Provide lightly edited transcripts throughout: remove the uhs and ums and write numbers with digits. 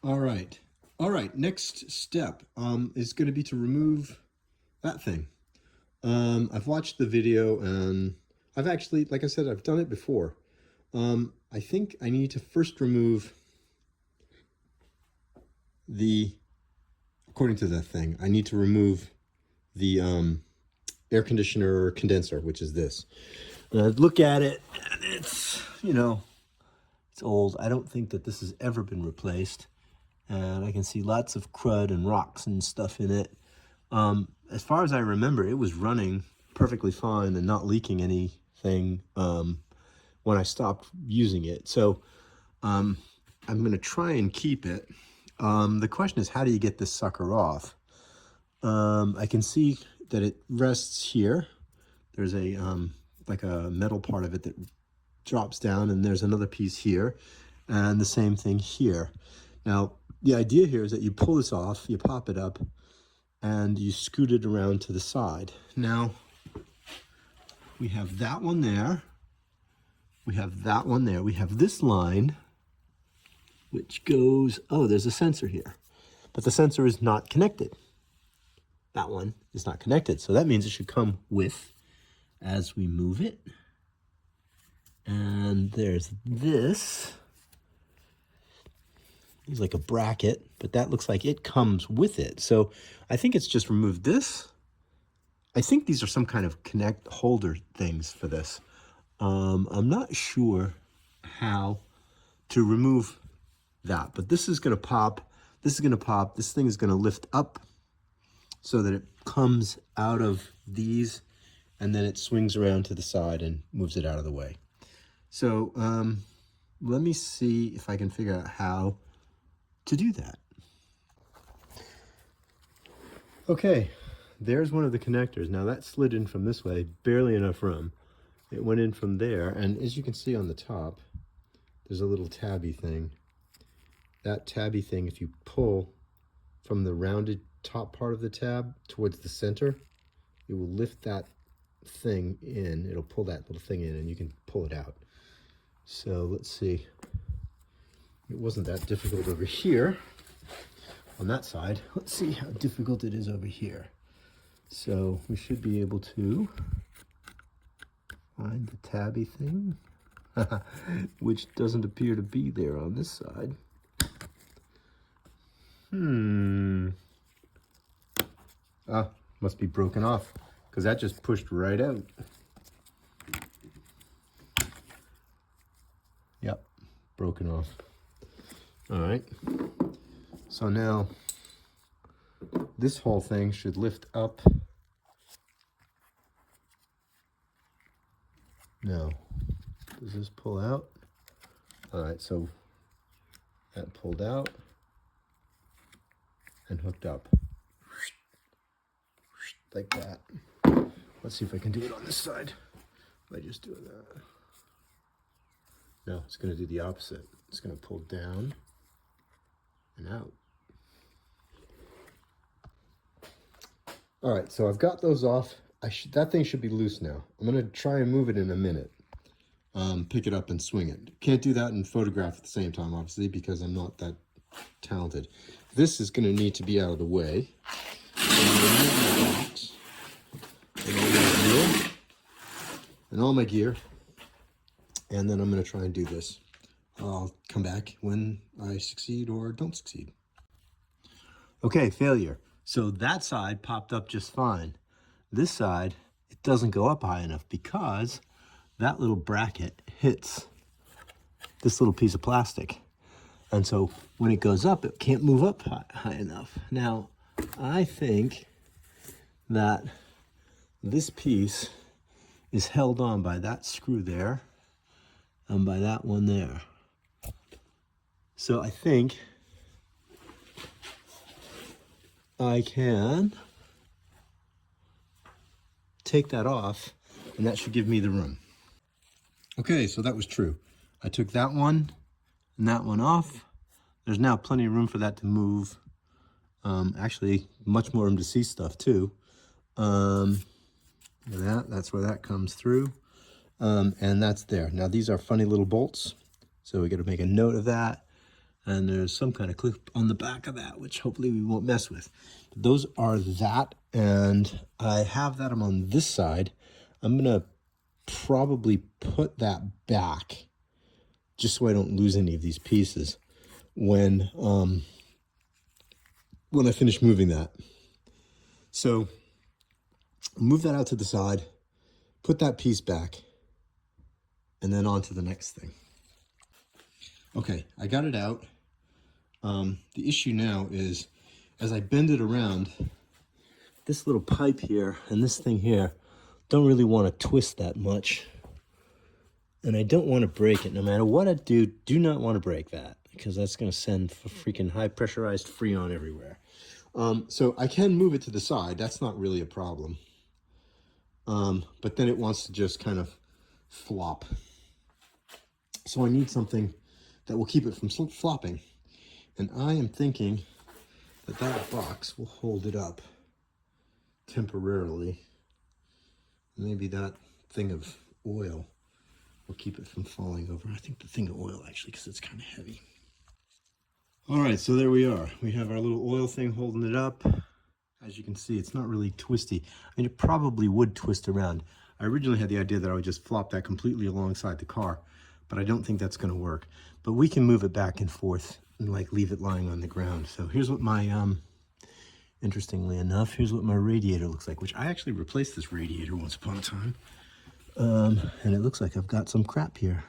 All right. All right. Next step is going to be to remove that thing. I've watched the video and I've actually, like I said, I've done it before. I think I need to first remove according to that thing, I need to remove the air conditioner condenser, which is this. And I look at it and it's, it's old. I don't think that this has ever been replaced. And I can see lots of crud and rocks and stuff in it. As far as I remember, it was running perfectly fine and not leaking anything when I stopped using it. So I'm going to try and keep it. The question is, how do you get this sucker off? I can see that it rests here. There's a like a metal part of it that drops down, and there's another piece here, and the same thing here. Now, the idea here is that you pull this off, you pop it up, and you scoot it around to the side. Now, we have that one there. We have that one there. We have this line, which goes, oh, there's a sensor here. But the sensor is not connected. That one is not connected. So that means it should come with as we move it. And there's this. It's like a bracket, but that looks like it comes with it. So I think it's just removed this. I think these are some kind of connect holder things for this. I'm not sure how to remove that, but this is going to pop. This is going to pop. This thing is going to lift up so that it comes out of these, and then it swings around to the side and moves it out of the way. So let me see if I can figure out how to do that. Okay, there's one of the connectors. Now that slid in from this way, barely enough room. It went in from there, and as you can see on the top, there's a little tabby thing. That tabby thing, if you pull from the rounded top part of the tab towards the center, it will lift that thing in. It'll pull that little thing in, and you can pull it out. So let's see. It wasn't that difficult over here on that side. Let's see how difficult it is over here. So we should be able to find the tabby thing, which doesn't appear to be there on this side. Must be broken off, because that just pushed right out. Yep, broken off. All right, so now this whole thing should lift up. No, does this pull out? All right, so that pulled out and hooked up like that. Let's see if I can do it on this side by just doing that. No, it's going to do the opposite. It's going to pull down and out. All right, so I've got those off. That thing should be loose now. I'm going to try and move it in a minute. Pick it up and swing it. Can't do that and photograph at the same time, obviously, because I'm not that talented. This is going to need to be out of the way. And all my gear. And then I'm going to try and do this. I'll come back when I succeed or don't succeed. Okay, failure. So that side popped up just fine. This side, it doesn't go up high enough because that little bracket hits this little piece of plastic. And so when it goes up, it can't move up high enough. Now, I think that this piece is held on by that screw there and by that one there. So I think I can take that off, and that should give me the room. Okay, so that was true. I took that one and that one off. There's now plenty of room for that to move. Actually, much more room to see stuff too. That's where that comes through. And that's there. Now these are funny little bolts, so we got to make a note of that. and there's some kind of clip on the back of that, which hopefully we won't mess with. But those are that, and I have that on this side. I'm gonna probably put that back just so I don't lose any of these pieces when I finish moving that. So move that out to the side, put that piece back, and then on to the next thing. Okay, I got it out. The issue now is, as I bend it around, this little pipe here and this thing here don't really want to twist that much. And I don't want to break it. No matter what I do not want to break that, because that's going to send freaking high pressurized Freon everywhere. So I can move it to the side. That's not really a problem. But then it wants to just kind of flop. So I need something that will keep it from flopping. And I am thinking that that box will hold it up temporarily. Maybe that thing of oil will keep it from falling over. I think the thing of oil, actually, because it's kind of heavy. All right, so there we are. We have our little oil thing holding it up. As you can see, it's not really twisty. I mean, it probably would twist around. I originally had the idea that I would just flop that completely alongside the car, but I don't think that's going to work. But we can move it back and forth and like leave it lying on the ground. So here's what my, interestingly enough, here's what my radiator looks like, which I actually replaced this radiator once upon a time. And it looks like I've got some crap here.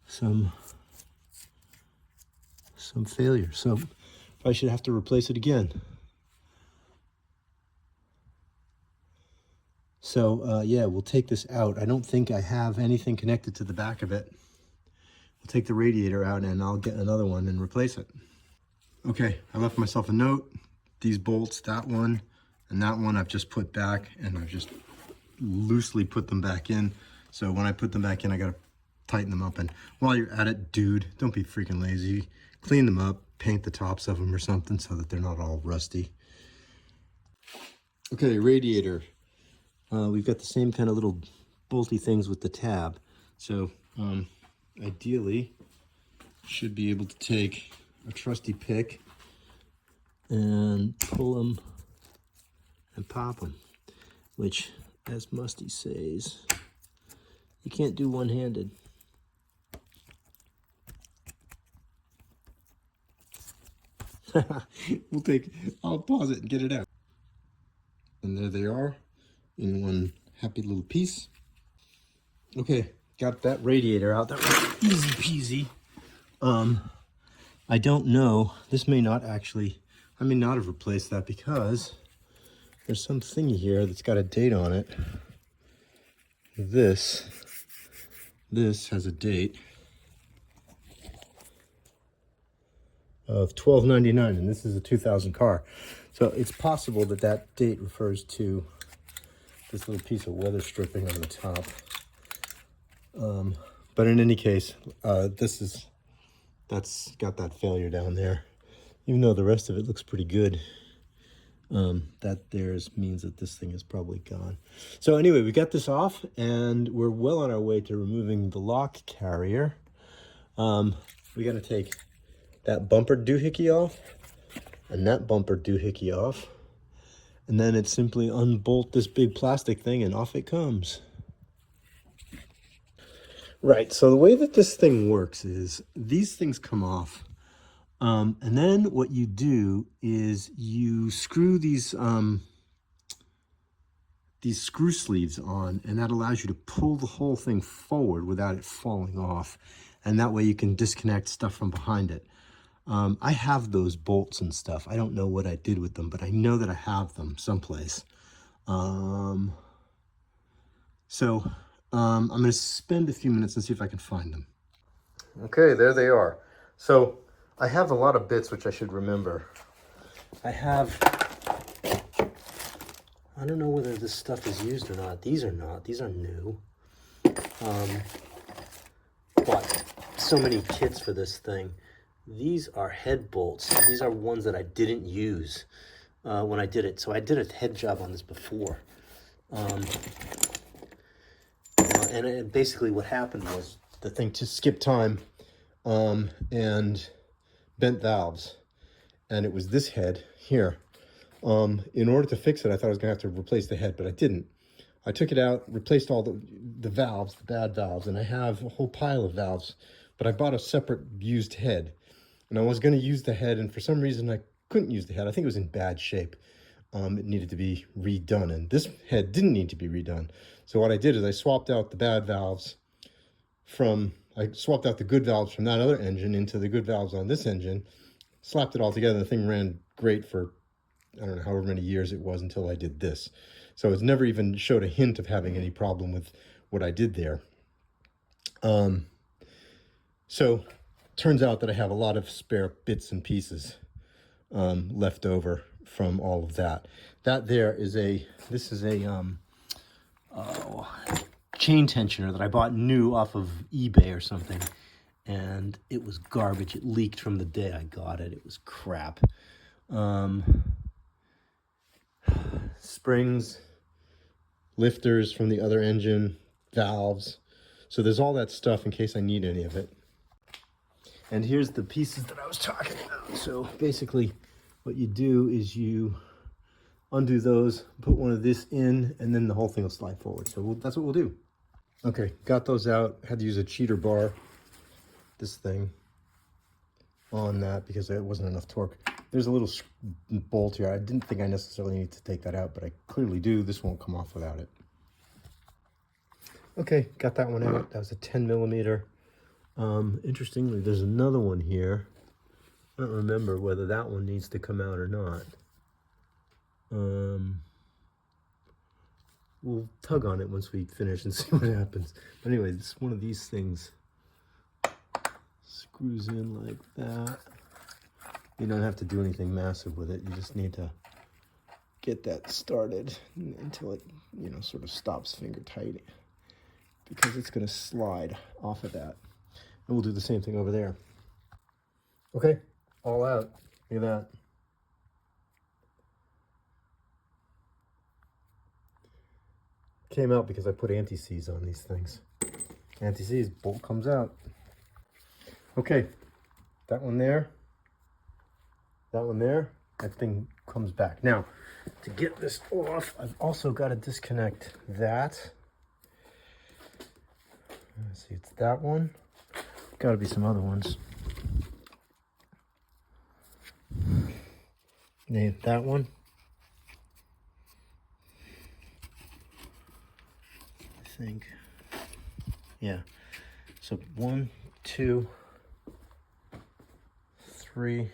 Some failure. So I should have to replace it again. So yeah, we'll take this out. I don't think I have anything connected to the back of it. We'll take the radiator out and I'll get another one and replace it. Okay, I left myself a note. These bolts, that one and that one I've just put back, and I've just loosely put them back in. So when I put them back in, I gotta tighten them up. And while you're at it, dude, don't be freaking lazy. Clean them up, paint the tops of them or something so that they're not all rusty. Okay, radiator. We've got the same kind of little bolty things with the tab. So ideally, should be able to take a trusty pick and pull them and pop them, which, as Musty says, you can't do one-handed. I'll pause it and get it out. And there they are in one happy little piece. Okay, got that radiator out. That was easy peasy. I don't know, this may not actually, I may not have replaced that because there's some thingy here that's got a date on it. This has a date of 12/99, and this is a 2000 car. So it's possible that that date refers to this little piece of weather stripping on the top. But in any case, that's got that failure down there. Even though the rest of it looks pretty good, that means that this thing is probably gone. So anyway, we got this off, and we're well on our way to removing the lock carrier. We got to take that bumper doohickey off and that bumper doohickey off, and then it's simply unbolt this big plastic thing and off it comes. Right, so the way that this thing works is these things come off, and then what you do is you screw these screw sleeves on, and that allows you to pull the whole thing forward without it falling off, and that way you can disconnect stuff from behind it. I have those bolts and stuff. I don't know what I did with them, but I know that I have them someplace. I'm going to spend a few minutes and see if I can find them. Okay, there they are. So I have a lot of bits which I should remember. I don't know whether this stuff is used or not. These are not. These are new. Bought so many kits for this thing. These are head bolts. These are ones that I didn't use when I did it. So I did a head job on this before. And basically what happened was the thing, to skip time, and bent valves. And it was this head here. In order to fix it, I thought I was gonna have to replace the head, but I didn't. I took it out, replaced all the valves, the bad valves, and I have a whole pile of valves, but I bought a separate used head. And I was gonna use the head, and for some reason I couldn't use the head. I think it was in bad shape. It needed to be redone, and this head didn't need to be redone. So what I did is I swapped out the bad valves I swapped out the good valves from that other engine into the good valves on this engine, slapped it all together, and the thing ran great for, I don't know, however many years it was until I did this. So it's never even showed a hint of having any problem with what I did there. So turns out that I have a lot of spare bits and pieces left over from all of that. That there is this is a chain tensioner that I bought new off of eBay or something, and it was garbage. It leaked from the day I got it. It was crap. Springs, lifters from the other engine, valves. So there's all that stuff in case I need any of it. And here's the pieces that I was talking about. So basically what you do is you undo those, put one of this in, and then the whole thing will slide forward. So that's what we'll do. Okay, got those out. Had to use a cheater bar, this thing, on that because there wasn't enough torque. There's a little bolt here. I didn't think I necessarily need to take that out, but I clearly do. This won't come off without it. Okay, got that one out. That was a 10 millimeter. Interestingly, there's another one here. I don't remember whether that one needs to come out or not. We'll tug on it once we finish and see what happens. But anyway, this one of these things screws in like that. You don't have to do anything massive with it. You just need to get that started until it, sort of stops finger tight, because it's going to slide off of that. And we'll do the same thing over there. Okay, all out. Look at that. Came out because I put anti-seize on these things. Anti-seize, bolt comes out. Okay, that one there, that thing comes back. Now, to get this off, I've also got to disconnect that. Let's see, it's that one. Got to be some other ones. Name that one. I think. Yeah. So 1, 2, 3,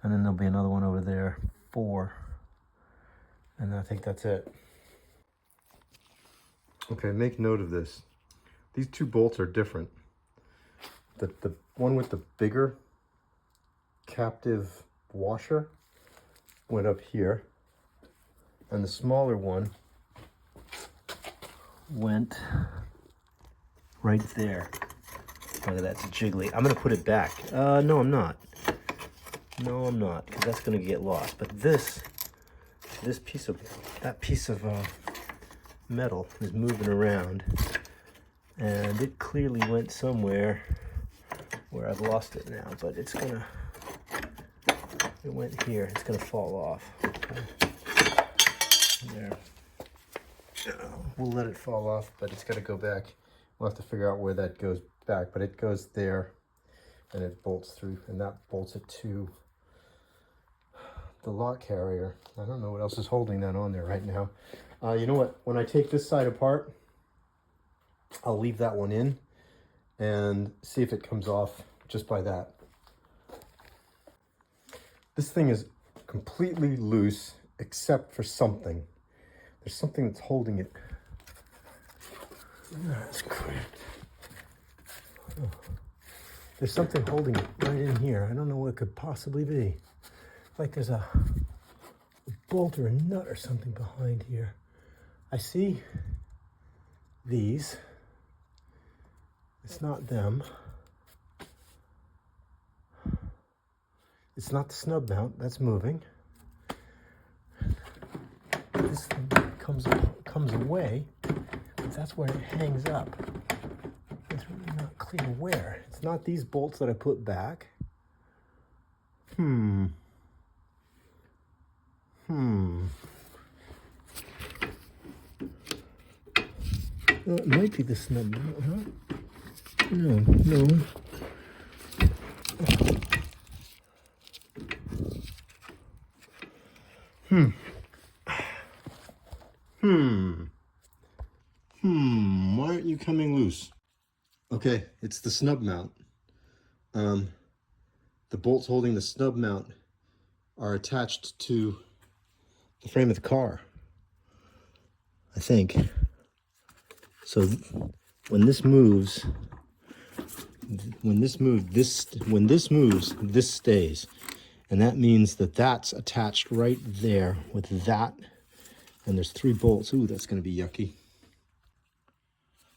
and then there'll be another one over there, 4, and I think that's it. Okay, make note of this. These two bolts are different. The one with the bigger captive washer went up here, and the smaller one went right there. Look at that, it's jiggly. I'm gonna put it back. No, I'm not. No, I'm not, because that's gonna get lost. But that piece of metal is moving around, and it clearly went somewhere where I've lost it now. But it went here. It's gonna fall off. There. We'll let it fall off, but it's got to go back. We'll have to figure out where that goes back, but it goes there, and it bolts through, and that bolts it to the lock carrier. I don't know what else is holding that on there right now. You know what? When I take this side apart, I'll leave that one in and see if it comes off just by that. This thing is completely loose except for something. There's something that's holding it. That's cracked. Oh. There's something holding it right in here. I don't know what it could possibly be. Like there's a bolt or a nut or something behind here. I see these. It's not them. It's not the snub mount. That's moving. This thing comes away, but that's where it hangs up. It's really not clear where? It's not these bolts that I put back. Well, it might be the snub mount, huh? No. Why aren't you coming loose? Okay, it's the snub mount. The bolts holding the snub mount are attached to the frame of the car, I think. So when this moves, this stays. And that means that that's attached right there with that. And there's 3 bolts. Ooh, that's going to be yucky.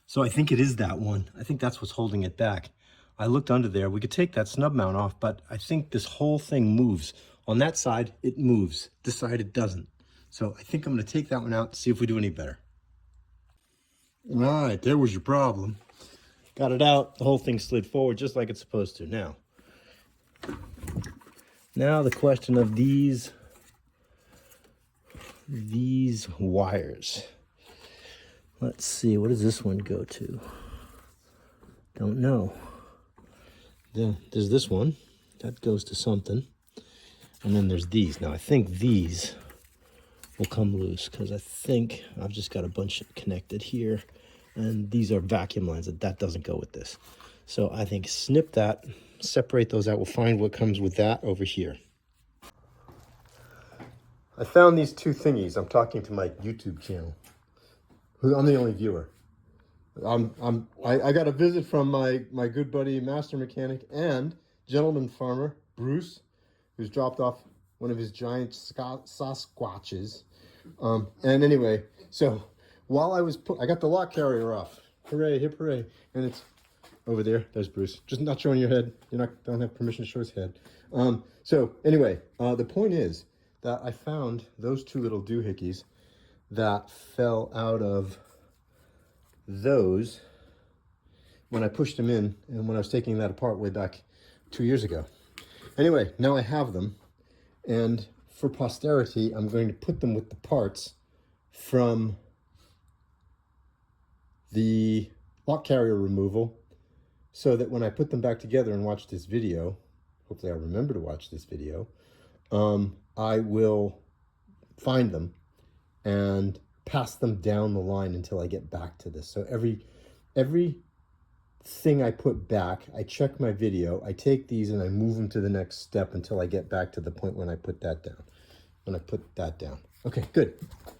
So I think it is that one. I think that's what's holding it back. I looked under there. We could take that snub mount off, but I think this whole thing moves. On that side, it moves. This side, it doesn't. So I think I'm going to take that one out and see if we do any better. All right, there was your problem. Got it out. The whole thing slid forward just like it's supposed to. Now the question of these wires. Let's see, what does this one go to? Don't know. There's this one. That goes to something. And then there's these. Now I think these will come loose because I think I've just got a bunch connected here. And these are vacuum lines. That doesn't go with this. So I think snip that, separate those out. We'll find what comes with that over here. I found these 2 thingies. I'm talking to my YouTube channel. I'm the only viewer. I got a visit from my good buddy, master mechanic and gentleman farmer, Bruce, who's dropped off one of his giant Sasquatches. And anyway, so while I got the lock carrier off. Hooray, hip hooray. And it's over there. There's Bruce. Just not showing your head. Don't have permission to show his head. So anyway, the point is that I found those 2 little doohickeys that fell out of those when I pushed them in and when I was taking that apart way back 2 years ago. Anyway, now I have them, and for posterity, I'm going to put them with the parts from the lock carrier removal so that when I put them back together and watch this video, hopefully I'll remember to watch this video, I will find them and pass them down the line until I get back to this. So every thing I put back, I check my video, I take these and I move them to the next step until I get back to the point when I put that down. Okay, good.